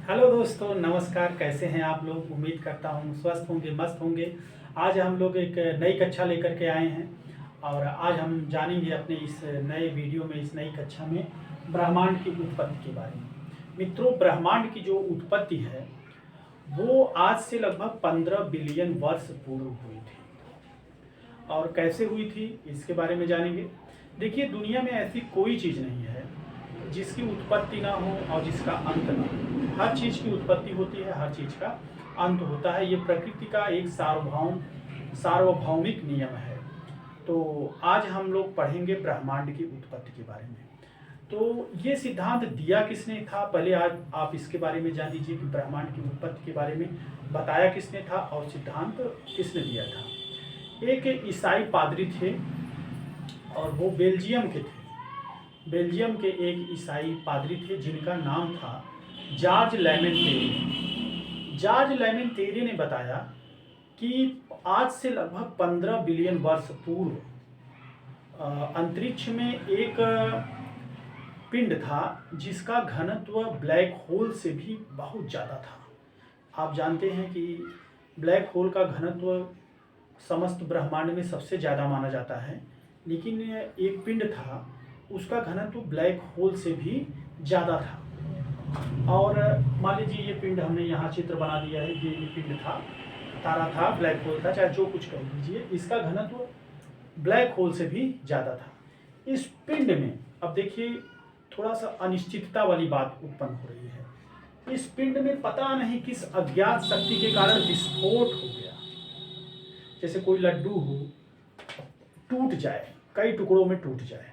Hello दोस्तों, नमस्कार। कैसे हैं आप लोग? उम्मीद करता हूँ स्वस्थ होंगे, मस्त होंगे। आज हम लोग एक नई कक्षा लेकर के आए हैं और आज हम जानेंगे अपने इस नए वीडियो में, इस नई कक्षा में ब्रह्मांड की उत्पत्ति के बारे में। मित्रों, ब्रह्मांड की जो उत्पत्ति है वो आज से लगभग 15 बिलियन वर्ष पूर्व हुई थी। और कैसे हुई थी इसके बारे में जानेंगे। देखिए, दुनिया में ऐसी कोई चीज़ नहीं है जिसकी उत्पत्ति ना हो और जिसका अंत ना हो। हर चीज़ की उत्पत्ति होती है, हर चीज़ का अंत होता है। ये प्रकृति का एक सार्वभौमिक नियम है। तो आज हम लोग पढ़ेंगे ब्रह्मांड की उत्पत्ति के बारे में। तो ये सिद्धांत दिया किसने था, पहले आज आप इसके बारे में जान लीजिए कि ब्रह्मांड की उत्पत्ति के बारे में बताया किसने था और सिद्धांत किसने दिया था। एक ईसाई पादरी थे और वो बेल्जियम के थे। बेल्जियम के एक ईसाई पादरी थे जिनका नाम था जॉर्ज लेमेंटेरे। जॉर्ज लेमेंटेरे ने बताया कि आज से लगभग 15 बिलियन वर्ष पूर्व अंतरिक्ष में एक पिंड था जिसका घनत्व ब्लैक होल से भी बहुत ज़्यादा था। आप जानते हैं कि ब्लैक होल का घनत्व समस्त ब्रह्मांड में सबसे ज़्यादा माना जाता है, लेकिन एक पिंड था उसका घनत्व ब्लैक होल से भी ज़्यादा था। और मान लीजिए ये पिंड हमने यहाँ चित्र बना दिया है, ये पिंड था, तारा था, ब्लैक होल था, चाहे जो कुछ कह लीजिए, इसका घनत्व ब्लैक होल से भी ज़्यादा था। इस पिंड में अब देखिए थोड़ा सा अनिश्चितता वाली बात उत्पन्न हो रही है। इस पिंड में पता नहीं किस अज्ञात शक्ति के कारण विस्फोट हो गया। जैसे कोई लड्डू हो, टूट जाए, कई टुकड़ों में टूट जाए,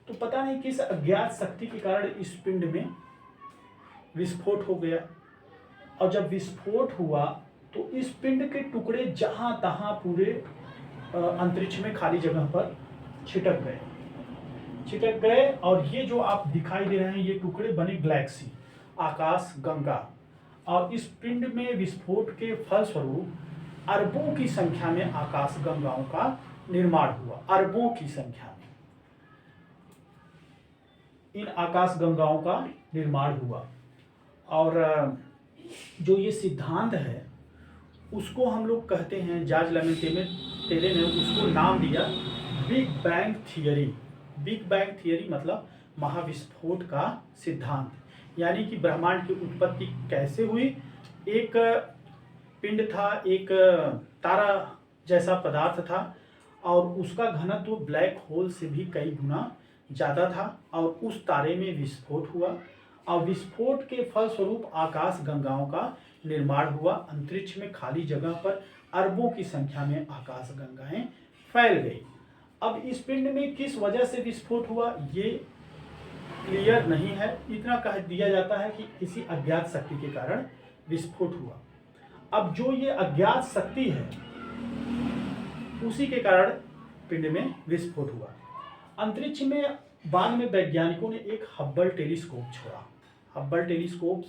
तो पता नहीं किस अज्ञात शक्ति के कारण इस पिंड में विस्फोट हो गया। और जब विस्फोट हुआ तो इस पिंड के टुकड़े जहां तहां पूरे अंतरिक्ष में खाली जगह पर छिटक गए और ये जो आप दिखाई दे रहे हैं ये टुकड़े बने गैलेक्सी, आकाश गंगा। और इस पिंड में विस्फोट के फलस्वरूप अरबों की संख्या में आकाश गंगाओं का निर्माण हुआ। अरबों की संख्या में इन आकाश गंगाओं का निर्माण हुआ। और जो ये सिद्धांत है उसको हम लोग कहते हैं, जॉर्ज लेमेंटेरे ने उसको नाम दिया big bang theory. Big bang theory मतलब महाविस्फोट का सिद्धांत। यानी कि ब्रह्मांड की उत्पत्ति कैसे हुई। एक पिंड था, एक तारा जैसा पदार्थ था और उसका घनत्व ब्लैक होल से भी कई गुना ज़्यादा था और उस तारे में विस्फोट हुआ और विस्फोट के फलस्वरूप आकाश गंगाओं का निर्माण हुआ। अंतरिक्ष में खाली जगह पर अरबों की संख्या में आकाश गंगाएं फैल गई। अब इस पिंड में किस वजह से विस्फोट हुआ ये क्लियर नहीं है। इतना कह दिया जाता है कि किसी अज्ञात शक्ति के कारण विस्फोट हुआ। अब जो ये अज्ञात शक्ति है उसी के कारण पिंड में विस्फोट हुआ। अंतरिक्ष में बाद में वैज्ञानिकों ने एक हब्बल टेलीस्कोप छोड़ा। हब्बल टेलीस्कोप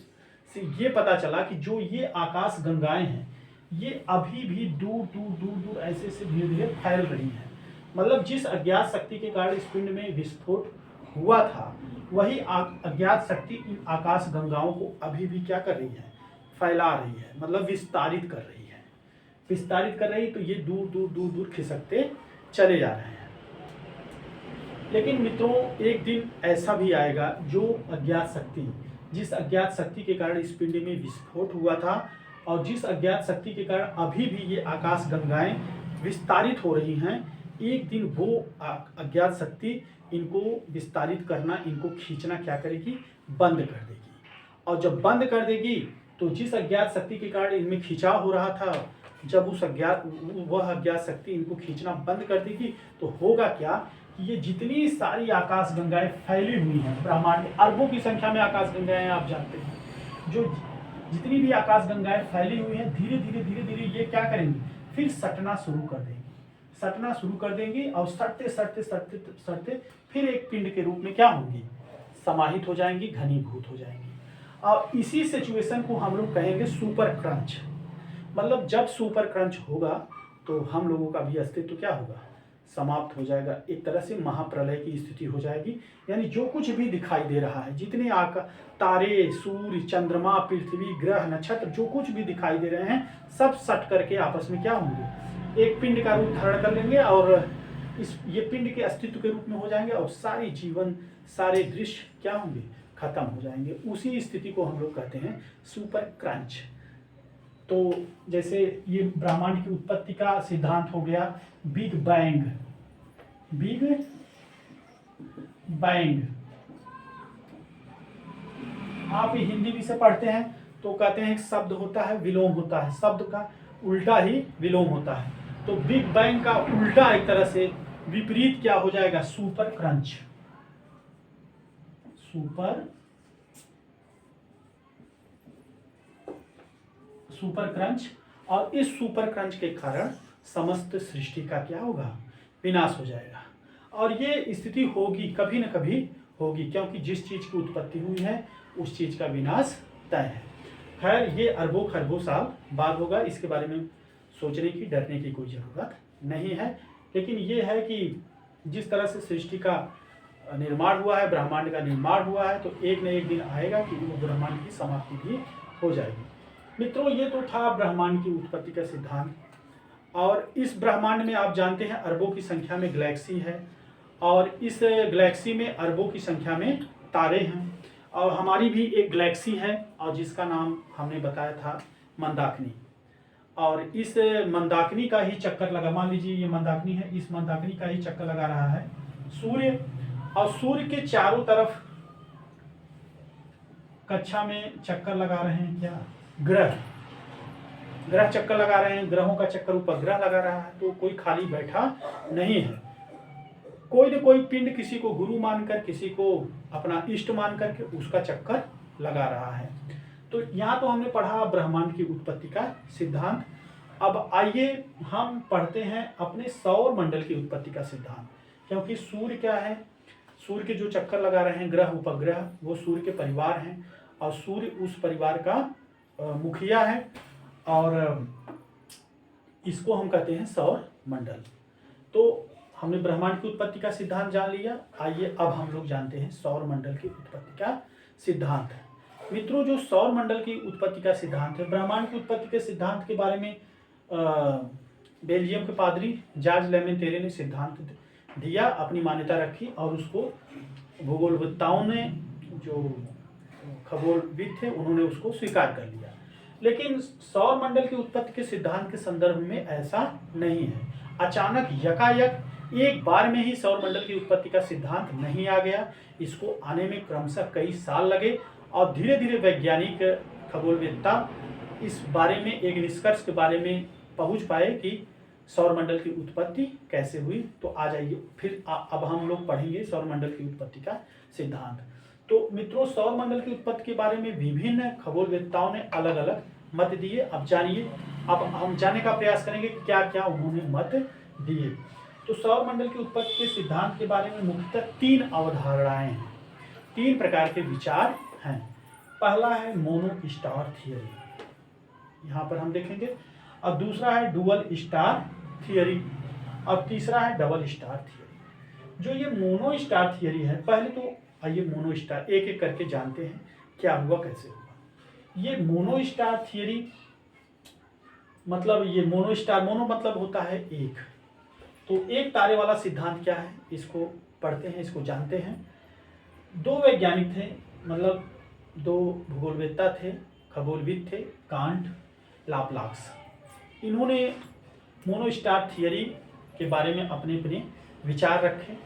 से ये पता चला कि जो ये आकाश गंगाएं हैं ये अभी भी दूर दूर दूर दूर ऐसे से धीरे धीरे फैल रही हैं। मतलब जिस अज्ञात शक्ति के कारण इस पिंड में विस्फोट हुआ था वही अज्ञात शक्ति इन आकाश गंगाओं को अभी भी क्या कर रही है, फैला रही है, मतलब विस्तारित कर रही है। विस्तारित कर रही तो ये दूर दूर दूर दूर खिसकते चले जा रहे हैं। लेकिन मित्रों, एक दिन ऐसा भी आएगा जो अज्ञात शक्ति, जिस अज्ञात शक्ति के कारण इस पिंड में विस्फोट हुआ था और जिस अज्ञात शक्ति के कारण अभी भी ये आकाश गंगाएं विस्तारित हो रही हैं, एक दिन वो अज्ञात शक्ति इनको विस्तारित करना, इनको खींचना क्या करेगी, बंद कर देगी। और जब बंद कर देगी तो जिस अज्ञात शक्ति के कारण इनमें खिंचाव हो रहा था, जब वह अज्ञात शक्ति इनको खींचना बंद कर देगी तो होगा क्या कि ये जितनी सारी आकाश गंगाएं फैली हुई हैं ब्रह्मांड में, अरबों की संख्या में आकाश गंगाएं आप जानते हैं, जो जितनी भी आकाश गंगाएं फैली हुई हैं धीरे धीरे धीरे धीरे ये क्या करेंगी, फिर सटना शुरू कर देंगी। सटना शुरू कर देंगी और सटते सटते सटते सटते फिर एक पिंड के रूप में क्या होंगी, समाहित हो जाएंगी, घनीभूत हो जाएंगी। और इसी सिचुएशन को हम लोग कहेंगे सुपर क्रंच। मतलब जब सुपर क्रंच होगा तो हम लोगों का भी अस्तित्व क्या होगा, समाप्त हो जाएगा। एक तरह से महाप्रलय की स्थिति हो जाएगी। यानी जो कुछ भी दिखाई दे रहा है, जितने तारे, सूर्य, चंद्रमा, पृथ्वी, ग्रह, नक्षत्र, जो कुछ भी दिखाई दे रहे हैं, सब सट करके आपस में क्या होंगे, एक पिंड का रूप धारण कर लेंगे और ये पिंड के अस्तित्व के रूप में हो जाएंगे और सारी जीवन, सारे दृश्य क्या होंगे, खत्म हो जाएंगे। उसी स्थिति को हम लोग कहते हैं सुपर क्रंच। तो जैसे ये ब्रह्मांड की उत्पत्ति का सिद्धांत हो गया बिग बैंग। बिग बैंग आप हिंदी भी से पढ़ते हैं तो कहते हैं एक शब्द होता है विलोम होता है, शब्द का उल्टा ही विलोम होता है। तो बिग बैंग का उल्टा एक तरह से विपरीत क्या हो जाएगा, सुपर क्रंच। Super crunch. और इस सुपर क्रंच के कारण समस्त सृष्टि का क्या होगा, विनाश हो जाएगा। और ये स्थिति होगी, कभी न कभी होगी, क्योंकि जिस चीज की उत्पत्ति हुई है उस चीज का विनाश तय है। खैर ये अरबों खरबों साल बाद होगा, इसके बारे में सोचने की, डरने की कोई ज़रूरत नहीं है। लेकिन ये है कि जिस तरह से सृष्टि का निर्माण हुआ है, ब्रह्मांड का निर्माण हुआ है, तो एक न एक दिन आएगा कि वो ब्रह्मांड की समाप्ति भी हो जाएगी। मित्रों ये तो था ब्रह्मांड की उत्पत्ति का सिद्धांत। और इस ब्रह्मांड में आप जानते हैं अरबों की संख्या में गैलेक्सी है, और इस गैलेक्सी में अरबों की संख्या में तारे हैं। और हमारी भी एक गैलेक्सी है और जिसका नाम हमने बताया था मंदाकिनी। और इस मंदाकिनी का ही चक्कर लगा, मान लीजिए ये मंदाकिनी है, इस मंदाकिनी का ही चक्कर लगा रहा है सूर्य। और सूर्य के चारों तरफ कक्षा में चक्कर लगा रहे हैं क्या, ग्रह चक्कर लगा रहे हैं, ग्रहों का चक्कर उपग्रह लगा रहा है। तो कोई खाली बैठा नहीं है, कोई न कोई पिंड किसी को गुरु मानकर, किसी को अपना इष्ट मान करके उसका चक्कर लगा रहा है। तो यहाँ तो हमने पढ़ा ब्रह्मांड की उत्पत्ति का सिद्धांत। अब आइए हम पढ़ते हैं अपने सौर मंडल की उत्पत्ति का सिद्धांत। क्योंकि सूर्य क्या है, सूर्य के जो चक्कर लगा रहे हैं ग्रह उपग्रह, वो सूर्य के परिवार हैं और सूर्य उस परिवार का मुखिया है। और इसको हम कहते हैं सौर मंडल। तो हमने ब्रह्मांड की उत्पत्ति का सिद्धांत जान लिया। आइए अब हम लोग जानते हैं सौर मंडल की उत्पत्ति का सिद्धांत। मित्रों जो सौर मंडल की उत्पत्ति का सिद्धांत है, ब्रह्मांड की उत्पत्ति के सिद्धांत के बारे में बेल्जियम के पादरी जॉर्ज लेमेंतेरे ने सिद्धांत दिया, अपनी मान्यता रखी और उसको भूगोलवेत्ताओं ने, जो खगोलविद थे, उन्होंने उसको स्वीकार कर लिया। लेकिन सौर मंडल की उत्पत्ति के सिद्धांत के संदर्भ में ऐसा नहीं है। अचानक यकायक एक बार में ही सौर मंडल की उत्पत्ति का सिद्धांत नहीं आ गया। इसको आने में क्रमशः कई साल लगे और धीरे धीरे वैज्ञानिक खगोलवेत्ता इस बारे में एक निष्कर्ष के बारे में पहुंच पाए कि सौर मंडल की उत्पत्ति कैसे हुई। तो आ जाइए फिर अब हम लोग पढ़ेंगे सौर मंडल की उत्पत्ति का सिद्धांत। तो मित्रों सौर मंडल की उत्पत्ति के बारे में विभिन्न खगोलवेत्ताओं ने अलग अलग मत दिए। अब जानिए, अब हम जानने का प्रयास करेंगे कि क्या क्या उन्होंने मत दिए। तो सौर मंडल की उत्पत्ति के सिद्धांत के बारे में मुख्यतः तीन अवधारणाएं हैं, तीन प्रकार के विचार हैं। पहला है मोनो स्टार थियरी, यहाँ पर हम देखेंगे। और दूसरा है डुअल स्टार थियरी और तीसरा है डबल स्टार थियरी। जो ये मोनो स्टार थियरी है, पहले तो आइए मोनो स्टार एक एक करके जानते हैं क्या हुआ, कैसे हुआ। ये मोनो स्टार थियरी मतलब, ये मोनो स्टार, मोनो मतलब होता है एक, तो एक तारे वाला सिद्धांत क्या है इसको पढ़ते हैं, इसको जानते हैं। दो वैज्ञानिक थे, मतलब दो भूगोलवेत्ता थे, खगोलविद थे, कांट, लाप्लास। इन्होंने मोनो स्टार थियरी के बारे में अपने अपने विचार रखे।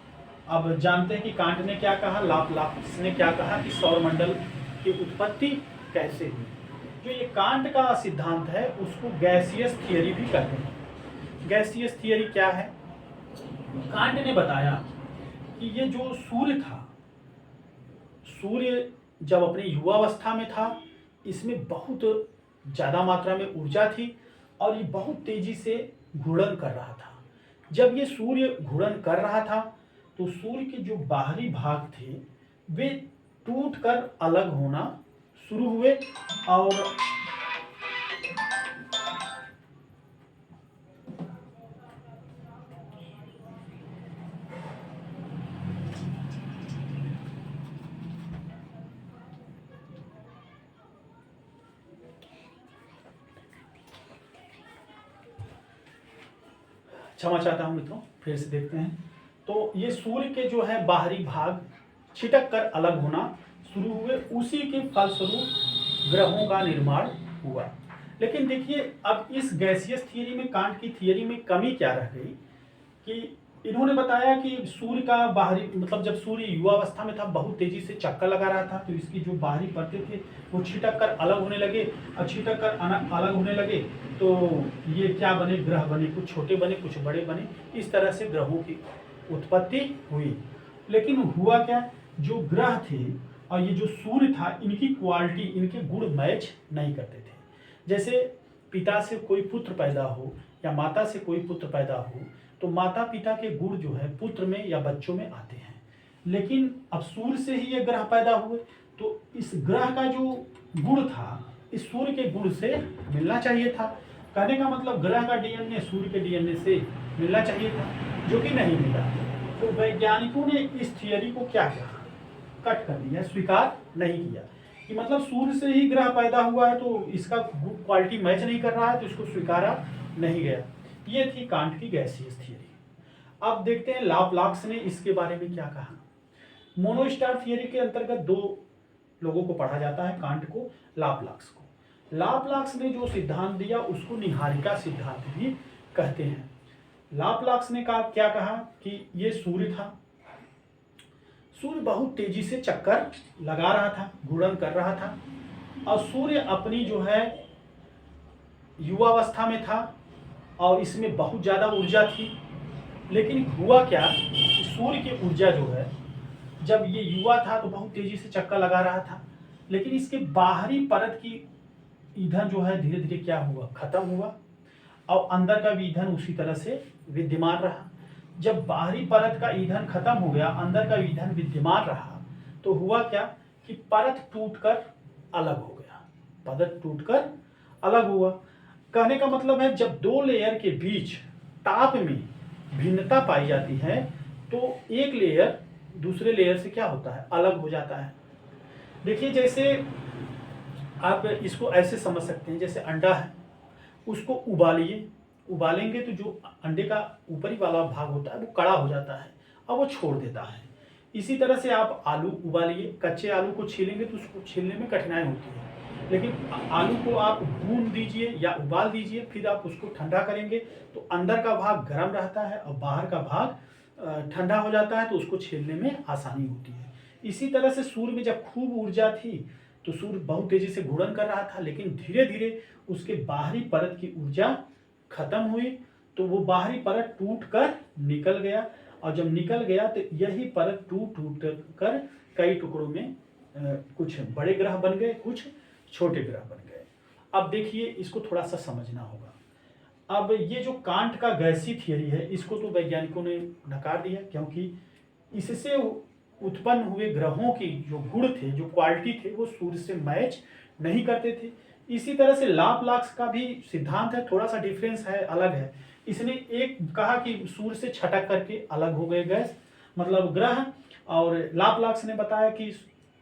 अब जानते हैं कि कांट ने क्या कहा, लाप्लास ने क्या कहा कि सौर मंडल की उत्पत्ति कैसे हुई। जो ये कांट का सिद्धांत है उसको गैसियस थियरी भी कहते हैं। गैसियस थियरी क्या है, कांट ने बताया कि ये जो सूर्य था, सूर्य जब अपनी युवावस्था में था, इसमें बहुत ज़्यादा मात्रा में ऊर्जा थी और ये बहुत तेजी से घूर्णन कर रहा था। जब ये सूर्य घूर्णन कर रहा था तो सूर्य के जो बाहरी भाग थे वे टूटकर अलग होना शुरू हुए और क्षमा चाहता हूँ मित्रों, फिर से देखते हैं। तो ये सूर्य के जो है बाहरी भाग छिटक कर अलग होना शुरू हुए, उसी के फलस्वरूप ग्रहों का निर्माण हुआ। लेकिन देखिए, अब इस गैसियस थियरी में, कांट की थियरी में कमी क्या रह गई कि इन्होंने बताया कि सूर्य का बाहरी, मतलब जब सूर्य युवावस्था में था बहुत तेजी से चक्कर लगा रहा था, तो इसकी जो बाहरी परतें थे वो छिटक कर अलग होने लगे, और छिटक कर अलग होने लगे तो ये क्या बने, ग्रह बने, कुछ छोटे बने कुछ बड़े बने, इस तरह से ग्रहों की उत्पत्ति हुई। लेकिन हुआ क्या, जो ग्रह थे और ये जो सूर्य था, इनकी क्वालिटी, इनके गुण मैच नहीं करते थे। जैसे पिता से कोई पुत्र पैदा हो या माता से कोई पुत्र पैदा हो, तो माता पिता के गुण जो है पुत्र में या बच्चों में आते हैं। लेकिन अब सूर्य से ही ये ग्रह पैदा हुए, तो इस ग्रह का जो गुण था इस सूर्य के गुण से मिलना चाहिए था। कहने का मतलब ग्रह का डीएनए सूर्य के डीएनए से मिलना चाहिए था, जो कि नहीं मिला। तो वैज्ञानिकों ने इस थियरी को क्या किया, कट कर दिया, स्वीकार नहीं किया कि मतलब सूर्य से ही ग्रह पैदा हुआ है तो इसका क्वालिटी मैच नहीं कर रहा है, तो इसको स्वीकारा नहीं गया। ये थी कांट की गैसियस थियरी। अब देखते हैं लाप्लाक्स ने इसके बारे में क्या कहा। मोनोस्टार थियरी के अंतर्गत दो लोगों को पढ़ा जाता है, कांट को, लाप्लाक्स को। लाप्लाक्स ने जो सिद्धांत दिया उसको निहारिका सिद्धांत भी कहते हैं। लाप्लाक्स ने क्या कहा कि ये सूर्य था, सूर्य बहुत तेजी से चक्कर लगा रहा था, घूर्णन कर रहा था, और सूर्य अपनी जो है युवावस्था में था और इसमें बहुत ज़्यादा ऊर्जा थी। लेकिन हुआ क्या, सूर्य की ऊर्जा जो है, जब ये युवा था तो बहुत तेजी से चक्कर लगा रहा था, लेकिन इसके बाहरी परत की ईंधन जो है धीरे धीरे क्या हुआ, खत्म हुआ, और अंदर का भी ईंधन उसी तरह से विद्यमान रहा। जब बाहरी परत का ईंधन खत्म हो गया, अंदर का ईंधन विद्यमान रहा, तो हुआ क्या कि परत टूटकर अलग हो गया, परत टूटकर अलग हुआ। कहने का मतलब है जब दो लेयर के बीच ताप में भिन्नता पाई जाती है तो एक लेयर दूसरे लेयर से क्या होता है, अलग हो जाता है। देखिए, जैसे आप इसको ऐसे समझ सकते हैं, जैसे अंडा है, उसको उबालिए, उबालेंगे तो जो अंडे का ऊपरी वाला भाग होता है वो कड़ा हो जाता है और वो छोड़ देता है। इसी तरह से आप आलू उबालिए, कच्चे आलू को छीलेंगे तो उसको छीलने में कठिनाई होती है, लेकिन आलू को आप भून दीजिए या उबाल दीजिए, फिर आप उसको ठंडा करेंगे तो अंदर का भाग गर्म रहता है और बाहर का भाग ठंडा हो जाता है, तो उसको छीलने में आसानी होती है। इसी तरह से सूर्य में जब खूब ऊर्जा थी तो सूर्य बहुत तेजी से घूर्णन कर रहा था, लेकिन धीरे धीरे उसके बाहरी परत की ऊर्जा खत्म हुई, तो वो बाहरी परत टूट कर निकल गया, और जब निकल गया तो यही परत टूट टूट कर कई टुकड़ों में कुछ बड़े ग्रह बन गए, कुछ छोटे ग्रह बन गए। अब देखिए, इसको थोड़ा सा समझना होगा। अब ये जो कांट का गैसी थियरी है, इसको तो वैज्ञानिकों ने नकार दिया, क्योंकि इससे उत्पन्न हुए ग्रहों की जो गुण थे, जो क्वालिटी थे, वो सूर्य से मैच नहीं करते थे। इसी तरह से लाप्लाक्स का भी सिद्धांत है, थोड़ा सा डिफरेंस है, अलग है। इसने एक कहा कि सूर्य से छटक करके अलग हो गए गैस, मतलब ग्रह, और लाप्लाक्स ने बताया कि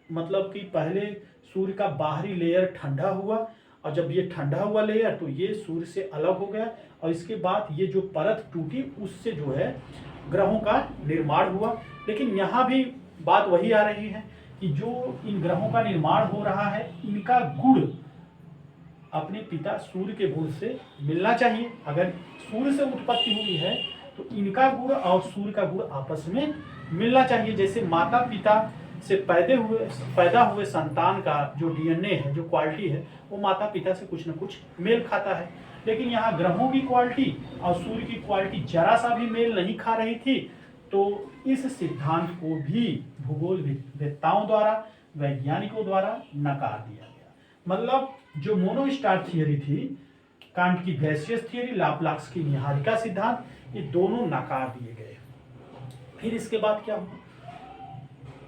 मतलब कि पहले सूर्य का बाहरी लेयर ठंडा हुआ, और जब ये ठंडा हुआ लेयर तो ये सूर्य से अलग हो गया, और इसके बाद ये जो परत टूटी उससे जो है ग्रहों का निर्माण हुआ। लेकिन यहाँ भी बात वही आ रही है कि जो इन ग्रहों का निर्माण हो रहा है, इनका गुण अपने पिता सूर्य के गुण से मिलना चाहिए। अगर सूर्य से उत्पत्ति हुई है तो इनका गुण और सूर्य का गुण आपस में मिलना चाहिए। जैसे माता पिता से पैदा हुए संतान का जो डीएनए है, जो क्वालिटी है, वो माता पिता से कुछ न कुछ मेल खाता है। लेकिन यहाँ ग्रहों की क्वालिटी और सूर्य की क्वालिटी जरा सा भी मेल नहीं खा रही थी, तो इस सिद्धांत को भी भूगोल वेत्ताओं द्वारा, वैज्ञानिकों द्वारा नकार दिया गया। मतलब जो मोनोस्टार थियरी थी, कांट की गैसियस थियरी, लाप्लाक्स की निहारिका सिद्धांत, ये दोनों नकार दिए गए। फिर इसके बाद क्या हुआ,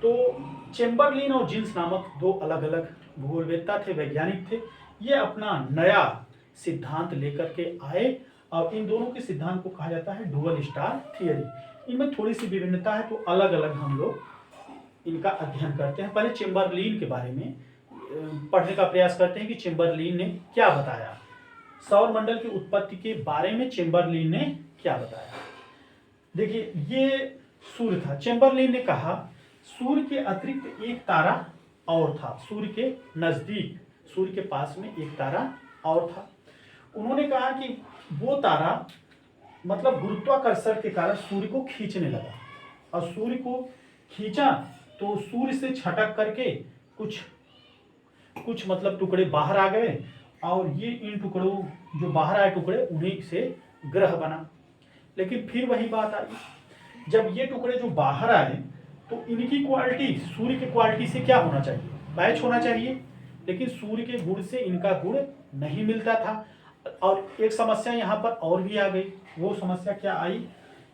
तो चेम्बरलिन और जीन्स नामक दो अलग अलग भूगोलवेत्ता थे, वैज्ञानिक थे। ये अपना नया सिद्धांत लेकर के आए, और इन दोनों के सिद्धांत को कहा जाता है डुअल स्टार थियरी। इनमें थोड़ी सी विभिन्नता है, तो अलग अलग हम लोग इनका अध्ययन करते हैं। पहले चेम्बरलिन के बारे में पढ़ने का प्रयास करते हैं कि चेम्बरलिन ने क्या बताया, सौर मंडल की उत्पत्ति के बारे में चेम्बरलिन ने क्या बताया। देखिए ये सूर्य था, चेम्बरलेन ने कहा सूर्य के अतिरिक्त एक तारा और था, सूर्य के नजदीक, सूर्य के पास में एक तारा और था। उन्होंने कहा कि वो तारा मतलब गुरुत्वाकर्षण के कारण सूर्य को खींचने लगा, और सूर्य को खींचा तो सूर्य से छटक करके कुछ कुछ मतलब टुकड़े बाहर आ गए, और ये इन टुकड़ों जो बाहर आए टुकड़े उन्हीं से ग्रह बना। लेकिन फिर वही बात आई, जब ये टुकड़े जो बाहर आए तो इनकी क्वालिटी सूर्य की क्वालिटी से क्या होना चाहिए, मैच होना चाहिए, लेकिन सूर्य के गुण से इनका गुण नहीं मिलता था। और एक समस्या यहाँ पर और भी आ गई। वो समस्या क्या आई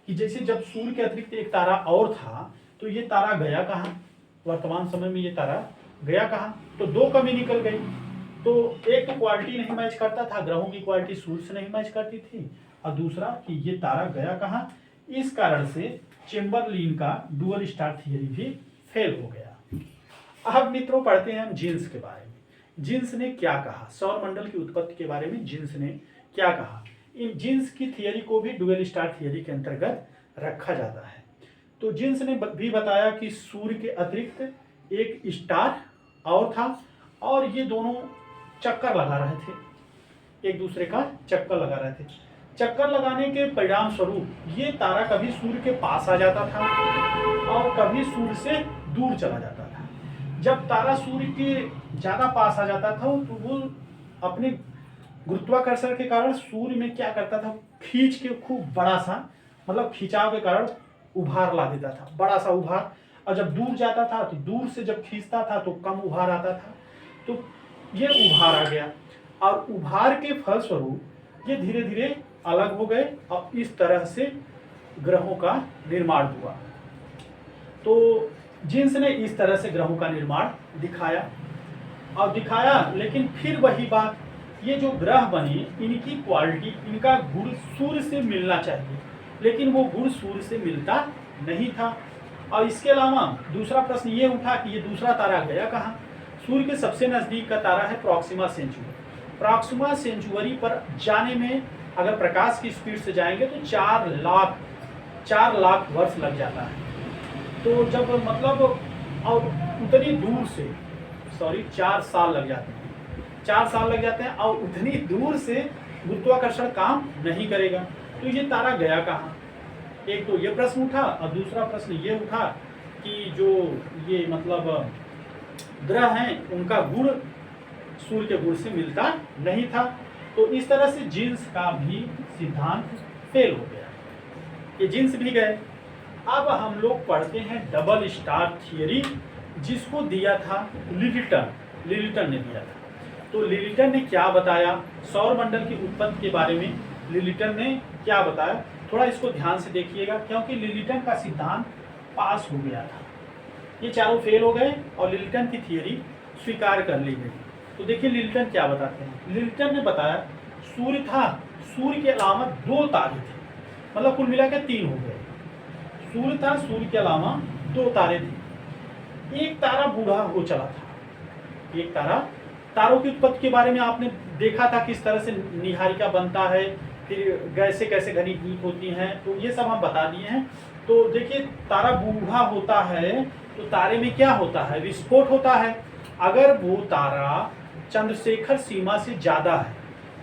कि जैसे जब सूर्य के अतिरिक्त एक तारा और था तो ये तारा गया कहाँ, वर्तमान समय में ये तारा गया कहाँ, तो दो कमी निकल गई। तो एक तो क्वालिटी नहीं मैच करता था, ग्रहों की क्वालिटी सूर्य से नहीं मैच करती थी, और दूसरा कि ये तारा गया कहाँ। इस कारण से चेम्बरलेन का डुअल स्टार थियरी भी फेल हो गया। अब मित्रों पढ़ते हैं हम जीन्स के बारे में। जीन्स ने क्या कहा, सौर मंडल की उत्पत्ति के बारे में जीन्स ने क्या कहा। इन जीन्स की थियरी को भी डुअल स्टार थियरी के अंतर्गत रखा जाता है। तो जीन्स ने भी बताया कि सूर्य के अतिरिक्त एक स्टार और था, और ये दोनों चक्कर लगा रहे थे, एक दूसरे का चक्कर लगा रहे थे। चक्कर लगाने के परिणाम स्वरूप ये तारा कभी सूर्य के पास आ जाता था और कभी सूर्य से दूर चला जाता था। जब तारा सूर्य के ज्यादा पास आ जाता था तो वो अपने गुरुत्वाकर्षण के कारण सूर्य में क्या करता था, खींच के खूब बड़ा सा मतलब खिंचाव के कारण उभार ला देता था, बड़ा सा उभार। और जब दूर जाता था तो दूर से जब खींचता था तो कम उभार आता था। तो ये उभार आ गया, और उभार के फलस्वरूप ये धीरे धीरे अलग हो गए, और इस तरह से ग्रहों का निर्माण हुआ। तो जीन्स ने इस तरह से ग्रहों का निर्माण दिखाया, लेकिन फिर वही बात, ये जो ग्रह बने इनकी क्वालिटी, इनका गुण सूर्य से मिलना चाहिए, लेकिन वो गुण सूर्य से मिलता नहीं था। और इसके अलावा दूसरा प्रश्न ये उठा कि ये दूसरा तारा गया कहाँ। सूर्य के सबसे नजदीक का तारा है प्रॉक्सिमा सेंचुरी। प्रॉक्सिमा सेंचुरी पर जाने में अगर प्रकाश की स्पीड से जाएंगे तो 4 लाख वर्ष लग जाता है। तो जब मतलब और उतनी दूर से 4 साल लग जाते हैं, 4 साल लग जाते हैं, और उतनी दूर से गुरुत्वाकर्षण काम नहीं करेगा। तो ये तारा गया कहाँ, एक तो ये प्रश्न उठा, और दूसरा प्रश्न ये उठा कि जो ये मतलब ग्रह हैं उनका गुण सूर्य के गुण से मिलता नहीं था। तो इस तरह से जीन्स का भी सिद्धांत फेल हो गया, ये जीन्स भी गए। अब हम लोग पढ़ते हैं डबल स्टार थियरी, जिसको दिया था लिलिटन ने दिया था। तो लिलिटन ने क्या बताया, सौर मंडल की उत्पत्ति के बारे में लिलिटन ने क्या बताया, थोड़ा इसको ध्यान से देखिएगा, क्योंकि लिलिटन का सिद्धांत पास हो गया था, ये चारों फेल हो गए और लिलिटन की थियरी स्वीकार कर ली गई। तो देखिए लिलिटन क्या बताते हैं। लिलिटन ने बताया सूर्य था, सूर्य के अलावा 2 तारे थे, मतलब कुल मिलाकर 3 हो गए। सूर्य था, सूर्य के अलावा 2 तारे थे। एक तारा बूढ़ा हो चला था, एक तारा, तारों की उत्पत्ति के बारे में आपने देखा था किस तरह से निहारिका बनता है, फिर कैसे कैसे घनीभूत होती हैं, तो ये सब हम बता दिए हैं। तो देखिए तारा बूढ़ा होता है तो तारे में क्या होता है, विस्फोट होता है। अगर वो तारा चंद्रशेखर सीमा से ज्यादा है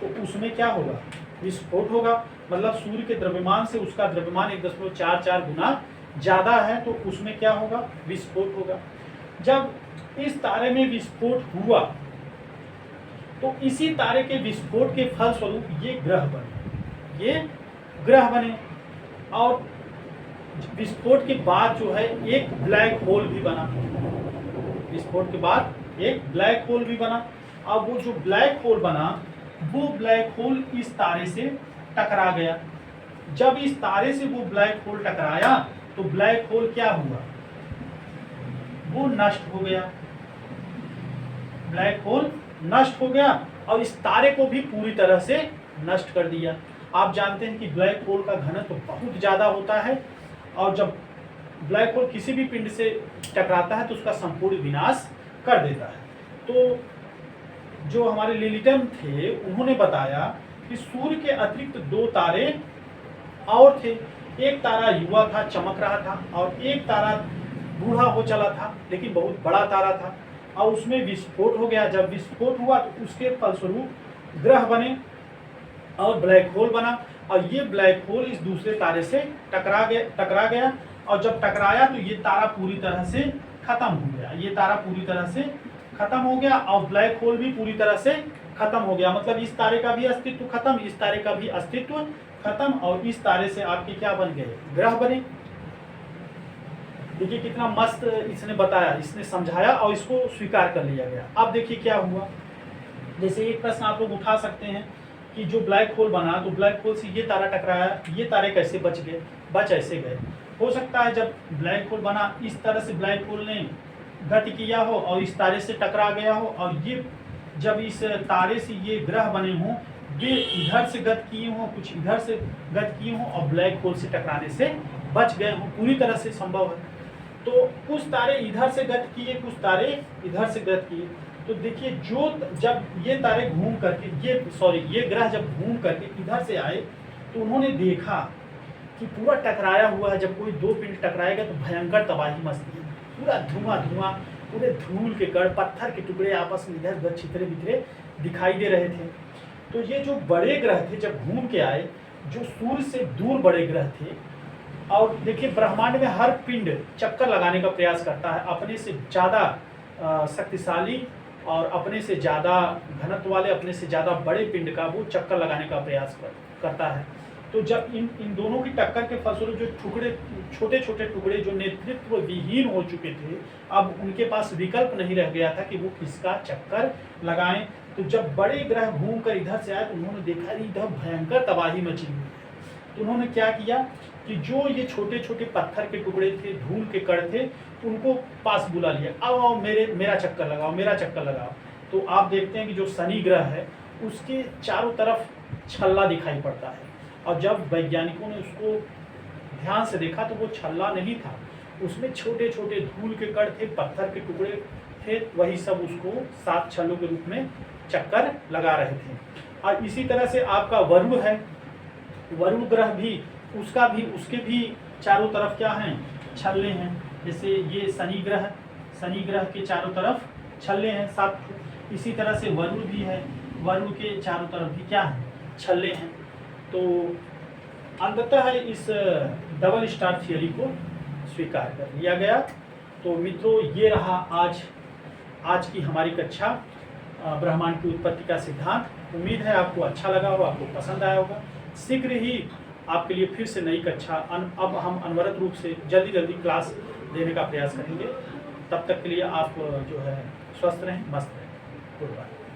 तो उसमें क्या होगा, विस्फोट होगा। मतलब सूर्य के द्रव्यमान से उसका द्रव्यमान 1.44 गुना ज्यादा है तो उसमें क्या होगा, विस्फोट होगा। जब इस तारे में विस्फोट हुआ तो इसी तारे के विस्फोट के फलस्वरूप ये ग्रह बने, और विस्फोट के बाद जो है एक ब्लैक होल भी बना, विस्फोट के बाद एक ब्लैक होल भी बना। अब वो जो ब्लैक होल बना, वो ब्लैक होल इस तारे से टकरा गया। जब इस तारे से वो ब्लैक होल टकराया तो ब्लैक होल क्या हुआ, वो नष्ट हो गया, ब्लैक होल नष्ट हो गया, और इस तारे को भी पूरी तरह से नष्ट कर दिया। आप जानते हैं कि ब्लैक होल का घनत्व बहुत ज्यादा होता है, और जब ब्लैक होल किसी भी पिंड से टकराता है तो उसका संपूर्ण विनाश कर देता है। तो जो हमारे लिलिटन थे उन्होंने बताया कि सूर्य के अतिरिक्त 2 तारे और थे। एक तारा युवा था, चमक रहा था, और एक तारा बूढ़ा हो चला था, लेकिन बहुत बड़ा तारा था, और उसमें विस्फोट हो गया। जब विस्फोट हुआ तो उसके फलस्वरूप ग्रह बने और ब्लैक होल बना, और ये ब्लैक होल इस दूसरे तारे से टकरा गया, और जब टकराया तो ये तारा पूरी तरह से खत्म हो गया। ये तारा पूरी तरह से खत्म हो गया, और ब्लैक होल भी पूरी तरह से खत्म हो गया। मतलब इस तारे का भी अस्तित्व खत्म, इस तारे का भी अस्तित्व खत्म, और इस तारे से आपके क्या बन गए? ग्रह बने। देखिए कितना मस्त इसने बताया, इसने समझाया और इसको स्वीकार कर लिया गया। अब देखिए क्या हुआ। जैसे एक प्रश्न आप लोग उठा सकते हैं कि जो ब्लैक होल बना, तो ब्लैक होल से ये तारा टकराया, ये तारे कैसे बच गए? बच ऐसे गए, हो सकता है जब ब्लैक होल बना इस तरह से ब्लैक होल ने गति किया हो और इस तारे से टकरा गया हो, और ये जब इस तारे से ये ग्रह बने हों, ये इधर से गति किए हों, कुछ इधर से गति किए हों, और ब्लैक होल से टकराने से बच गए हों। पूरी तरह से संभव है। तो कुछ तारे इधर से गति किए, कुछ तारे इधर से गति किए। तो देखिए जो जब ये तारे घूम करके ये ग्रह जब घूम करके इधर से आए, तो उन्होंने देखा कि पूरा टकराया हुआ है। जब कोई दो पिंड टकराएगा तो भयंकर तबाही मचती है, पूरा धुआं, पूरे धूल के कण, पत्थर के टुकड़े आपस में इधर उधर छितरे बिखरे दिखाई दे रहे थे। तो ये जो बड़े ग्रह थे जब घूम के आए, जो सूर्य से दूर बड़े ग्रह थे, और देखिए ब्रह्मांड में हर पिंड चक्कर लगाने का प्रयास करता है, अपने से ज़्यादा शक्तिशाली और अपने से ज़्यादा घनत्व वाले, अपने से ज़्यादा बड़े पिंड का वो चक्कर लगाने का प्रयास करता है। तो जब इन दोनों की टक्कर के फलस्वरूप जो छोटे छोटे टुकड़े जो नेतृत्व विहीन हो चुके थे, अब उनके पास विकल्प नहीं रह गया था कि वो किसका चक्कर लगाएं। तो जब बड़े ग्रह घूम कर इधर से आए तो उन्होंने देखा इधर भयंकर तबाही मची हुई है। तो उन्होंने क्या किया कि जो ये छोटे छोटे पत्थर के टुकड़े थे, धूल के कण थे, उनको पास बुला लिया, आओ मेरा चक्कर लगाओ, मेरा चक्कर लगाओ। तो आप देखते हैं कि जो शनि ग्रह है उसके चारों तरफ छल्ला दिखाई पड़ता है, और जब वैज्ञानिकों ने उसको ध्यान से देखा तो वो छल्ला नहीं था, उसमें छोटे छोटे धूल के कण थे, पत्थर के टुकड़े थे, वही सब उसको 7 छल्लों के रूप में चक्कर लगा रहे थे। और इसी तरह से आपका वरुण है, वरुण ग्रह भी उसके भी चारों तरफ क्या हैं? छल्ले हैं। जैसे ये शनि ग्रह के चारों तरफ छल्ले हैं 7। इसी तरह से वरुण भी है, वरुण के चारों तरफ भी क्या है? छल्ले हैं। तो अंततः इस डबल स्टार थियरी को स्वीकार कर लिया गया। तो मित्रों ये रहा आज की हमारी कक्षा, ब्रह्मांड की उत्पत्ति का सिद्धांत। उम्मीद है आपको अच्छा लगा होगा, आपको पसंद आया होगा। शीघ्र ही आपके लिए फिर से नई कक्षा अब हम अनवरत रूप से जल्दी क्लास देने का प्रयास करेंगे। तब तक के लिए आप जो है स्वस्थ रहें, मस्त रहें। Good bye.